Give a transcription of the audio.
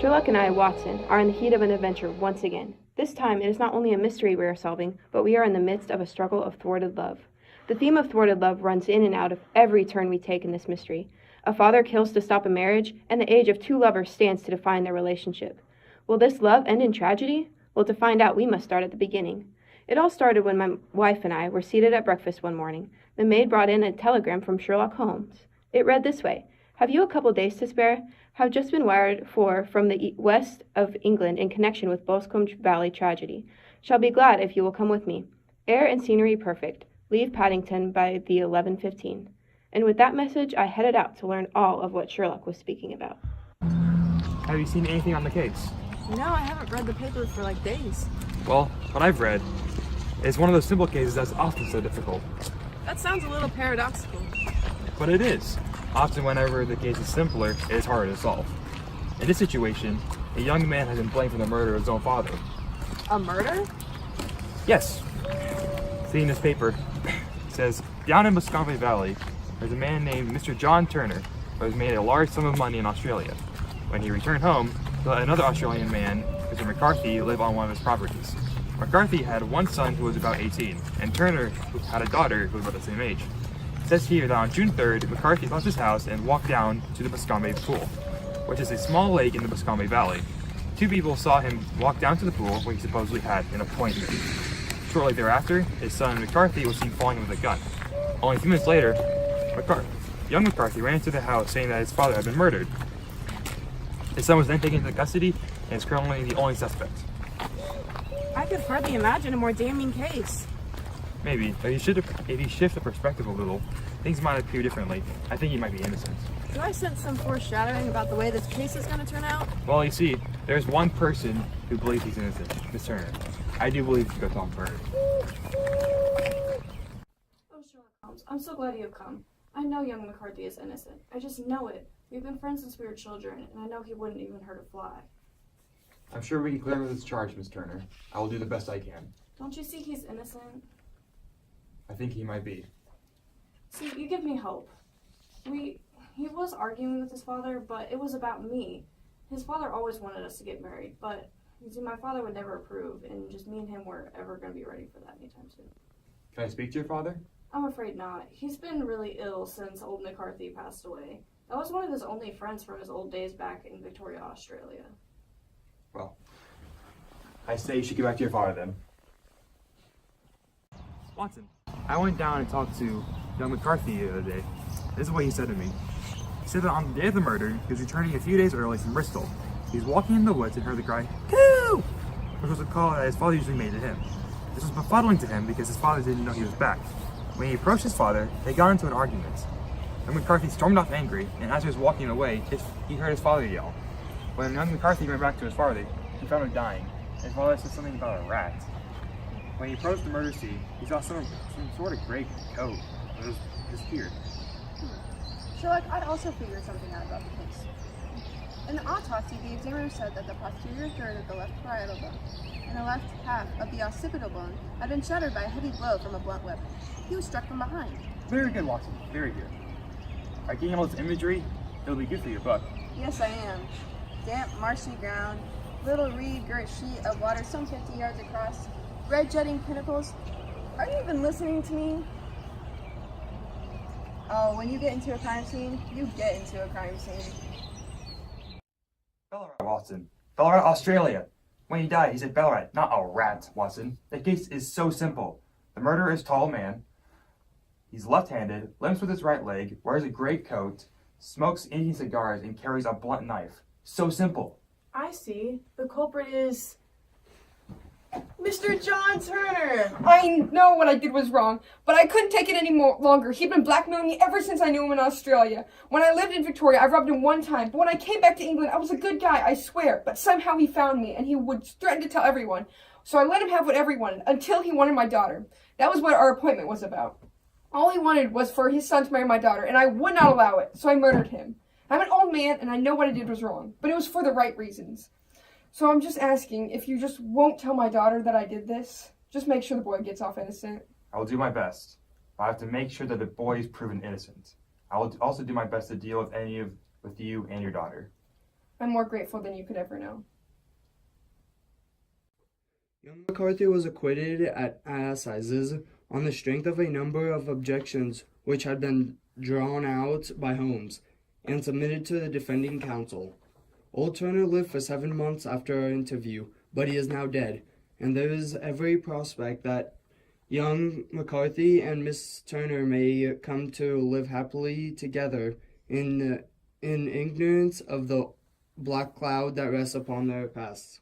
Sherlock and I, Watson, are in the heat of an adventure once again. This time, it is not only a mystery we are solving, but we are in the midst of a struggle of thwarted love. The theme of thwarted love runs in and out of every turn we take in this mystery. A father kills to stop a marriage, and the age of two lovers stands to define their relationship. Will this love end in tragedy? Well, to find out, we must start at the beginning. It all started when my wife and I were seated at breakfast one morning. The maid brought in a telegram from Sherlock Holmes. It read this way: "Have you a couple days to spare? Have just been wired for from the west of England in connection with Boscombe Valley tragedy. Shall be glad if you will come with me. Air and scenery perfect. Leave Paddington by the 11:15. And with that message, I headed out to learn all of what Sherlock was speaking about. Have you seen anything on the case? No, I haven't read the paper for like days. Well, what I've read is one of those simple cases that's often so difficult. That sounds a little paradoxical. But it is. Often whenever the case is simpler, it is harder to solve. In this situation, a young man has been blamed for the murder of his own father. A murder? Yes. See in this paper, it says, down in Boscombe Valley, there's a man named Mr. John Turner who has made a large sum of money in Australia. When he returned home, he let another Australian man, Mr. McCarthy, live on one of his properties. McCarthy had one son who was about 18, and Turner had a daughter who was about the same age. It says here that on June 3rd, McCarthy left his house and walked down to the Boscombe Pool, which is a small lake in the Boscombe Valley. Two people saw him walk down to the pool where he supposedly had an appointment. Shortly thereafter, his son McCarthy was seen falling with a gun. Only a few minutes later, young McCarthy ran into the house saying that his father had been murdered. His son was then taken into custody and is currently the only suspect. I could hardly imagine a more damning case. Maybe, but if you shift the perspective a little, things might appear differently. I think he might be innocent. Do I sense some foreshadowing about the way this case is going to turn out? Well, you see, there's one person who believes he's innocent, Miss Turner. I do believe you should go talk to her. Oh, Sherlock Holmes, I'm so glad you have come. I know young McCarthy is innocent. I just know it. We've been friends since we were children, and I know he wouldn't even hurt a fly. I'm sure we can clear him of this charge, Miss Turner. I will do the best I can. Don't you see he's innocent? I think he might be. See, you give me hope. He was arguing with his father, but it was about me. His father always wanted us to get married, but you see, my father would never approve, and just me and him were ever going to be ready for that anytime soon. Can I speak to your father? I'm afraid not. He's been really ill since old McCarthy passed away. I was one of his only friends from his old days back in Victoria, Australia. Well, I say you should get back to your father then. Watson, I went down and talked to young McCarthy the other day. This is what he said to me. He said that on the day of the murder, he was returning a few days early from Bristol. He was walking in the woods and heard the cry, "Coo!" which was a call that his father usually made to him. This was befuddling to him because his father didn't know he was back. When he approached his father, they got into an argument. Young McCarthy stormed off angry, and as he was walking away, he heard his father yell. When young McCarthy ran back to his father, he found him dying. His father said something about a rat. When he approached the murder scene, he saw some sort of gray coat that was disappeared. Sherlock, I also figured something out about the case. In the autopsy, the examiner said that the posterior third of the left parietal bone and the left half of the occipital bone had been shattered by a heavy blow from a blunt weapon. He was struck from behind. Very good, Watson. Very good. By getting all this imagery, it'll be good for your book. Yes, I am. Damp, marshy ground, little reed-girt sheet of water some 50 yards across, red jutting pinnacles. Are you even listening to me? Oh, when you get into a crime scene, you get into a crime scene. Ballarat, Watson. Ballarat, Australia. When he died, he said Ballarat, not a rat, Watson. The case is so simple. The murderer is a tall man. He's left-handed, limps with his right leg, wears a gray coat, smokes Indian cigars, and carries a blunt knife. So simple. I see. The culprit is Mr. John Turner. I know what I did was wrong, but I couldn't take it any longer. He'd been blackmailing me ever since I knew him in Australia. When I lived in Victoria, I robbed him one time, but when I came back to England, I was a good guy, I swear. But somehow he found me, and he would threaten to tell everyone. So I let him have whatever he wanted, until he wanted my daughter. That was what our appointment was about. All he wanted was for his son to marry my daughter, and I would not allow it, so I murdered him. I'm an old man, and I know what I did was wrong, but it was for the right reasons. So I'm just asking if you just won't tell my daughter that I did this. Just make sure the boy gets off innocent. I will do my best. I have to make sure that the boy is proven innocent. I will also do my best to deal with with you and your daughter. I'm more grateful than you could ever know. Young McCarthy was acquitted at assizes on the strength of a number of objections which had been drawn out by Holmes and submitted to the defending counsel. Old Turner lived for 7 months after our interview, but he is now dead, and there is every prospect that young McCarthy and Miss Turner may come to live happily together in ignorance of the black cloud that rests upon their pasts.